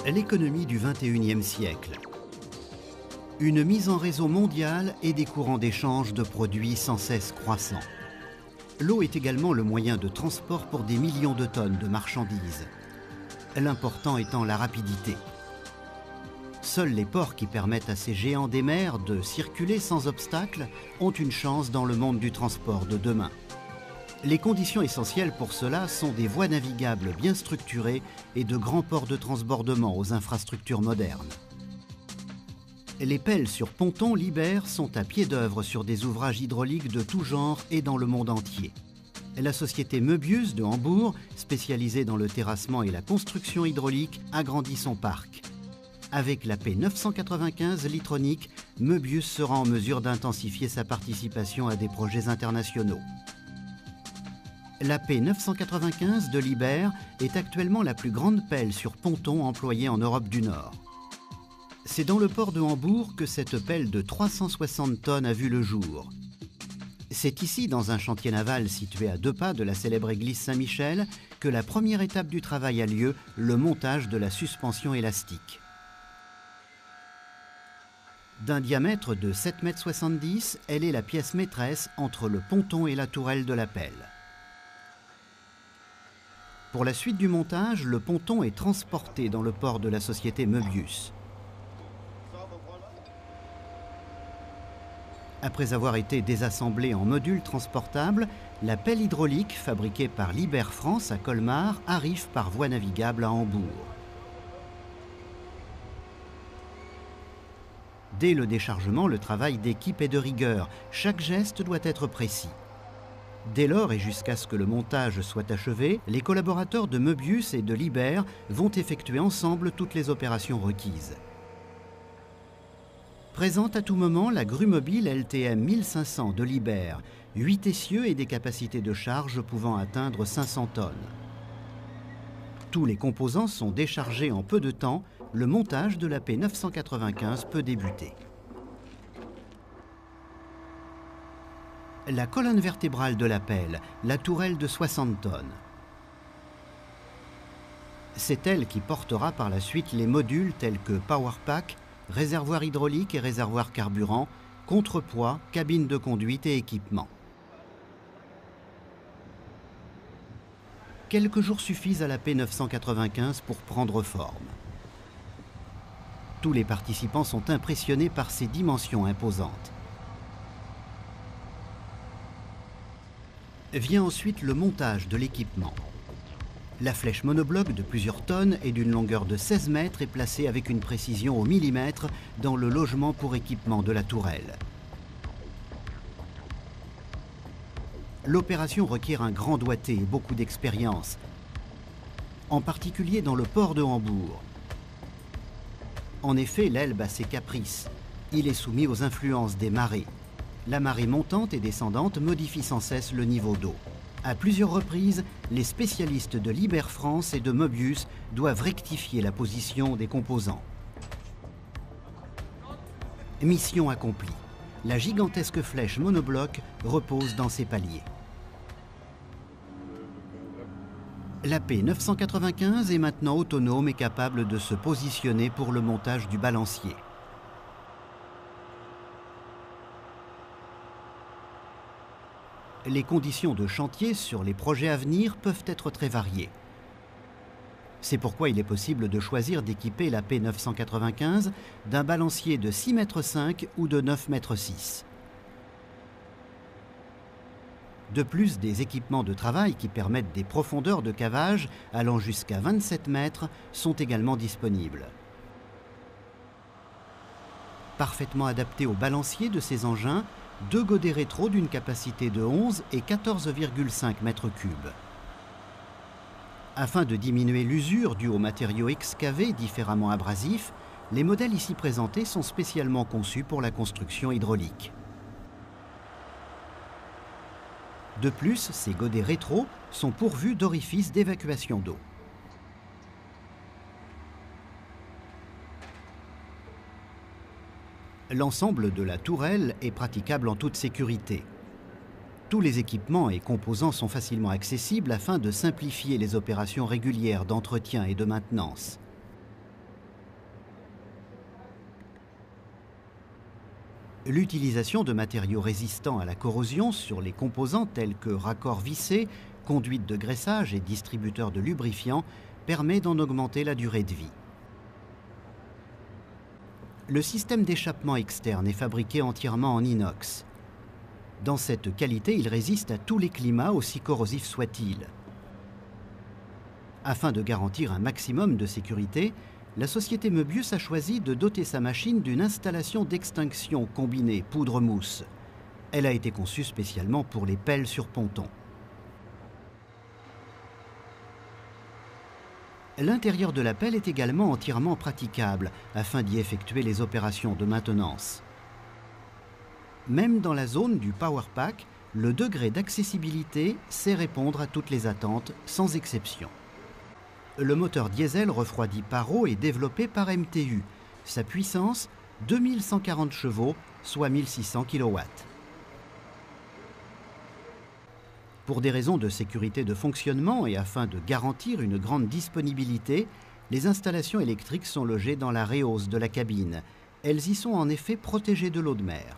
L'économie du XXIe siècle. Une mise en réseau mondiale et des courants d'échange de produits sans cesse croissants. L'eau est également le moyen de transport pour des millions de tonnes de marchandises. L'important étant la rapidité. Seuls les ports qui permettent à ces géants des mers de circuler sans obstacle ont une chance dans le monde du transport de demain. Les conditions essentielles pour cela sont des voies navigables bien structurées et de grands ports de transbordement aux infrastructures modernes. Les pelles sur ponton Liebherr sont à pied d'œuvre sur des ouvrages hydrauliques de tout genre et dans le monde entier. La société Möbius de Hambourg, spécialisée dans le terrassement et la construction hydraulique, agrandit son parc. Avec la P995 Litronic, Möbius sera en mesure d'intensifier sa participation à des projets internationaux. La P995 de Liebherr est actuellement la plus grande pelle sur ponton employée en Europe du Nord. C'est dans le port de Hambourg que cette pelle de 360 tonnes a vu le jour. C'est ici, dans un chantier naval situé à 2 pas de la célèbre église Saint-Michel, que la première étape du travail a lieu, le montage de la suspension élastique. D'un diamètre de 7,70 m, elle est la pièce maîtresse entre le ponton et la tourelle de la pelle. Pour la suite du montage, le ponton est transporté dans le port de la société Möbius. Après avoir été désassemblée en modules transportables, la pelle hydraulique, fabriquée par Liebherr France à Colmar, arrive par voie navigable à Hambourg. Dès le déchargement, le travail d'équipe est de rigueur. Chaque geste doit être précis. Dès lors et jusqu'à ce que le montage soit achevé, les collaborateurs de Möbius et de Liebherr vont effectuer ensemble toutes les opérations requises. Présente à tout moment la grue mobile LTM 1500 de Liebherr, 8 essieux et des capacités de charge pouvant atteindre 500 tonnes. Tous les composants sont déchargés en peu de temps, le montage de la P995 peut débuter. La colonne vertébrale de la pelle, la tourelle de 60 tonnes. C'est elle qui portera par la suite les modules tels que Power Pack, réservoir hydraulique et réservoir carburant, contrepoids, cabine de conduite et équipement. Quelques jours suffisent à la P995 pour prendre forme. Tous les participants sont impressionnés par ses dimensions imposantes. Vient ensuite le montage de l'équipement. La flèche monobloc de plusieurs tonnes et d'une longueur de 16 mètres est placée avec une précision au millimètre dans le logement pour équipement de la tourelle. L'opération requiert un grand doigté et beaucoup d'expérience, en particulier dans le port de Hambourg. En effet, l'Elbe a ses caprices. Il est soumis aux influences des marées. La marée montante et descendante modifie sans cesse le niveau d'eau. À plusieurs reprises, les spécialistes de Liebherr France et de Möbius doivent rectifier la position des composants. Mission accomplie. La gigantesque flèche monobloc repose dans ses paliers. La P995 est maintenant autonome et capable de se positionner pour le montage du balancier. Les conditions de chantier sur les projets à venir peuvent être très variées. C'est pourquoi il est possible de choisir d'équiper la P995 d'un balancier de 6,5 m ou de 9,6 m. De plus, des équipements de travail qui permettent des profondeurs de cavage allant jusqu'à 27 mètres sont également disponibles. Parfaitement adaptés au balancier de ces engins, 2 godets rétro d'une capacité de 11 et 14,5 m3. Afin de diminuer l'usure due aux matériaux excavés différemment abrasifs, les modèles ici présentés sont spécialement conçus pour la construction hydraulique. De plus, ces godets rétro sont pourvus d'orifices d'évacuation d'eau. L'ensemble de la tourelle est praticable en toute sécurité. Tous les équipements et composants sont facilement accessibles afin de simplifier les opérations régulières d'entretien et de maintenance. L'utilisation de matériaux résistants à la corrosion sur les composants tels que raccords vissés, conduites de graissage et distributeurs de lubrifiants permet d'en augmenter la durée de vie. Le système d'échappement externe est fabriqué entièrement en inox. Dans cette qualité, il résiste à tous les climats, aussi corrosifs soient-ils. Afin de garantir un maximum de sécurité, la société Möbius a choisi de doter sa machine d'une installation d'extinction combinée poudre-mousse. Elle a été conçue spécialement pour les pelles sur ponton. L'intérieur de la pelle est également entièrement praticable afin d'y effectuer les opérations de maintenance. Même dans la zone du Power Pack, le degré d'accessibilité sait répondre à toutes les attentes, sans exception. Le moteur diesel refroidi par eau est développé par MTU. Sa puissance, 2140 chevaux, soit 1600 kW. Pour des raisons de sécurité de fonctionnement et afin de garantir une grande disponibilité, les installations électriques sont logées dans la réhausse de la cabine. Elles y sont en effet protégées de l'eau de mer.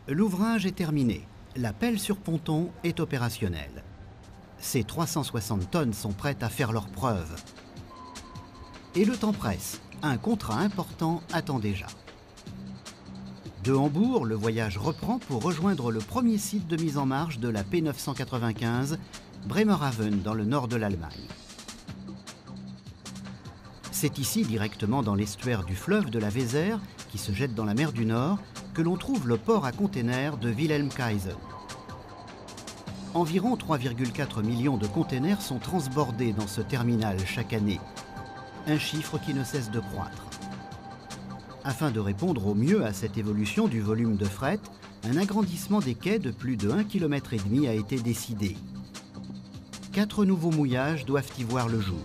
L'ouvrage est terminé. La pelle sur ponton est opérationnelle. Ces 360 tonnes sont prêtes à faire leurs preuves. Et le temps presse. Un contrat important attend déjà. De Hambourg, le voyage reprend pour rejoindre le premier site de mise en marche de la P995, Bremerhaven, dans le nord de l'Allemagne. C'est ici, directement dans l'estuaire du fleuve de la Weser, qui se jette dans la mer du Nord, que l'on trouve le port à containers de Wilhelmshaven. Environ 3,4 millions de containers sont transbordés dans ce terminal chaque année, un chiffre qui ne cesse de croître. Afin de répondre au mieux à cette évolution du volume de fret, un agrandissement des quais de plus de 1,5 km a été décidé. 4 nouveaux mouillages doivent y voir le jour.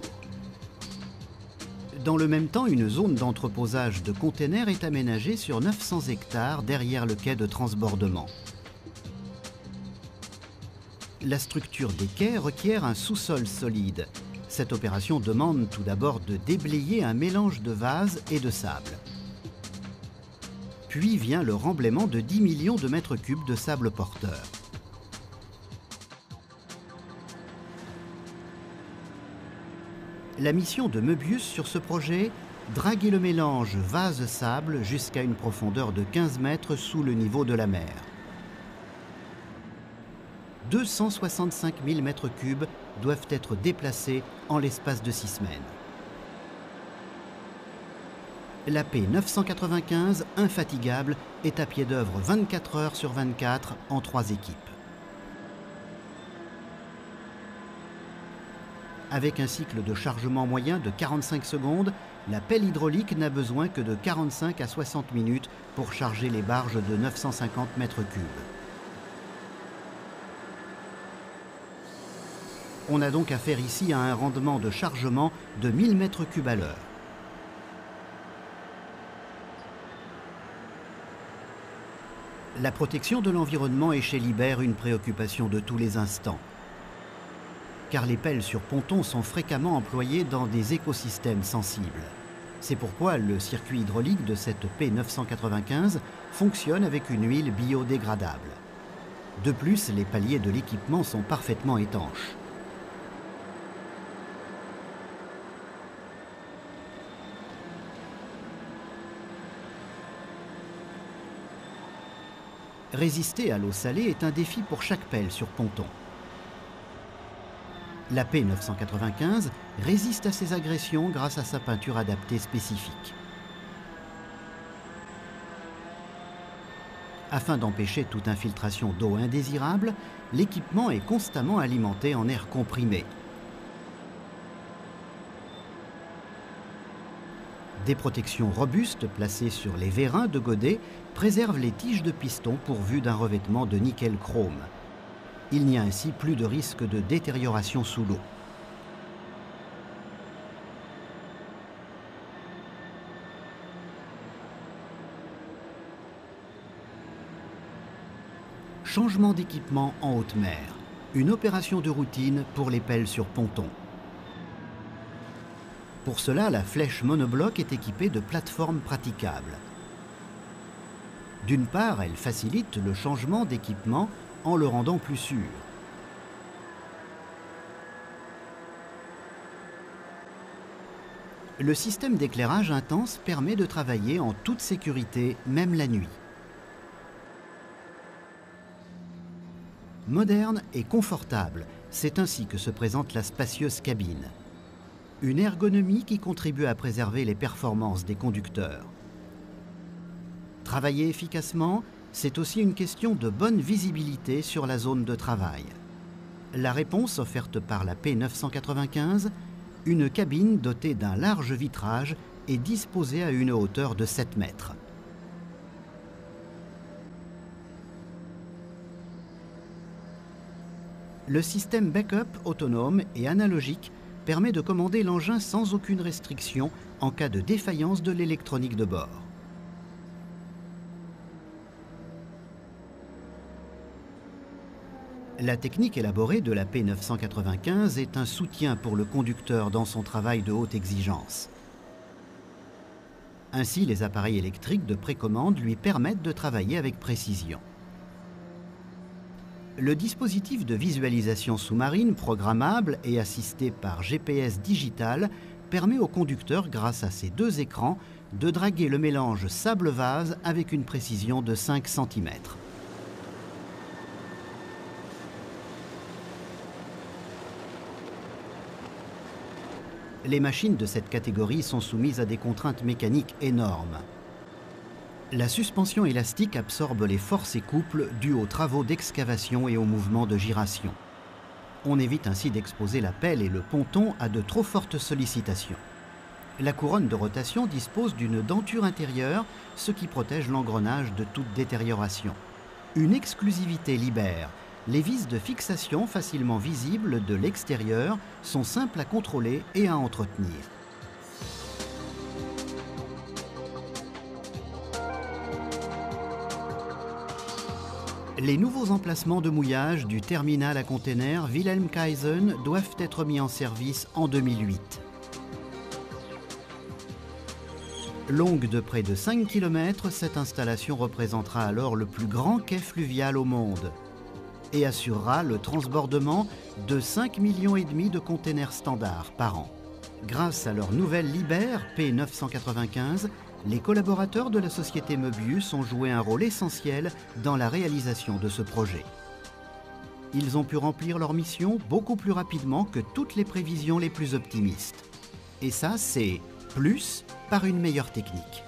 Dans le même temps, une zone d'entreposage de containers est aménagée sur 900 hectares derrière le quai de transbordement. La structure des quais requiert un sous-sol solide. Cette opération demande tout d'abord de déblayer un mélange de vase et de sable. Puis vient le remblaiement de 10 millions de mètres cubes de sable porteur. La mission de Möbius sur ce projet, draguer le mélange vase-sable jusqu'à une profondeur de 15 mètres sous le niveau de la mer. 265 000 mètres cubes doivent être déplacés en l'espace de 6 semaines. La P995, infatigable, est à pied d'œuvre 24 heures sur 24 en 3 équipes. Avec un cycle de chargement moyen de 45 secondes, la pelle hydraulique n'a besoin que de 45 à 60 minutes pour charger les barges de 950 mètres cubes. On a donc affaire ici à un rendement de chargement de 1000 mètres cubes à l'heure. La protection de l'environnement est chez Liebherr une préoccupation de tous les instants. Car les pelles sur ponton sont fréquemment employées dans des écosystèmes sensibles. C'est pourquoi le circuit hydraulique de cette P995 fonctionne avec une huile biodégradable. De plus, les paliers de l'équipement sont parfaitement étanches. Résister à l'eau salée est un défi pour chaque pelle sur ponton. La P995 résiste à ces agressions grâce à sa peinture adaptée spécifique. Afin d'empêcher toute infiltration d'eau indésirable, l'équipement est constamment alimenté en air comprimé. Des protections robustes placées sur les vérins de godet préservent les tiges de piston pourvues d'un revêtement de nickel-chrome. Il n'y a ainsi plus de risque de détérioration sous l'eau. Changement d'équipement en haute mer. Une opération de routine pour les pelles sur ponton. Pour cela, la flèche monobloc est équipée de plateformes praticables. D'une part, elle facilite le changement d'équipement en le rendant plus sûr. Le système d'éclairage intense permet de travailler en toute sécurité, même la nuit. Moderne et confortable, c'est ainsi que se présente la spacieuse cabine. Une ergonomie qui contribue à préserver les performances des conducteurs. Travailler efficacement, c'est aussi une question de bonne visibilité sur la zone de travail. La réponse offerte par la P995, une cabine dotée d'un large vitrage et disposée à une hauteur de 7 mètres. Le système backup autonome et analogique permet de commander l'engin sans aucune restriction en cas de défaillance de l'électronique de bord. La technique élaborée de la P995 est un soutien pour le conducteur dans son travail de haute exigence. Ainsi, les appareils électriques de précommande lui permettent de travailler avec précision. Le dispositif de visualisation sous-marine programmable et assisté par GPS digital permet au conducteur, grâce à ses 2 écrans, de draguer le mélange sable-vase avec une précision de 5 cm. Les machines de cette catégorie sont soumises à des contraintes mécaniques énormes. La suspension élastique absorbe les forces et couples dues aux travaux d'excavation et aux mouvements de giration. On évite ainsi d'exposer la pelle et le ponton à de trop fortes sollicitations. La couronne de rotation dispose d'une denture intérieure, ce qui protège l'engrenage de toute détérioration. Une exclusivité libère. Les vis de fixation facilement visibles de l'extérieur sont simples à contrôler et à entretenir. Les nouveaux emplacements de mouillage du terminal à containers Wilhelmshaven doivent être mis en service en 2008. Longue de près de 5 km, cette installation représentera alors le plus grand quai fluvial au monde et assurera le transbordement de 5,5 millions de containers standards par an. Grâce à leur nouvelle Liber P995, les collaborateurs de la société Möbius ont joué un rôle essentiel dans la réalisation de ce projet. Ils ont pu remplir leur mission beaucoup plus rapidement que toutes les prévisions les plus optimistes. Et ça, c'est plus par une meilleure technique.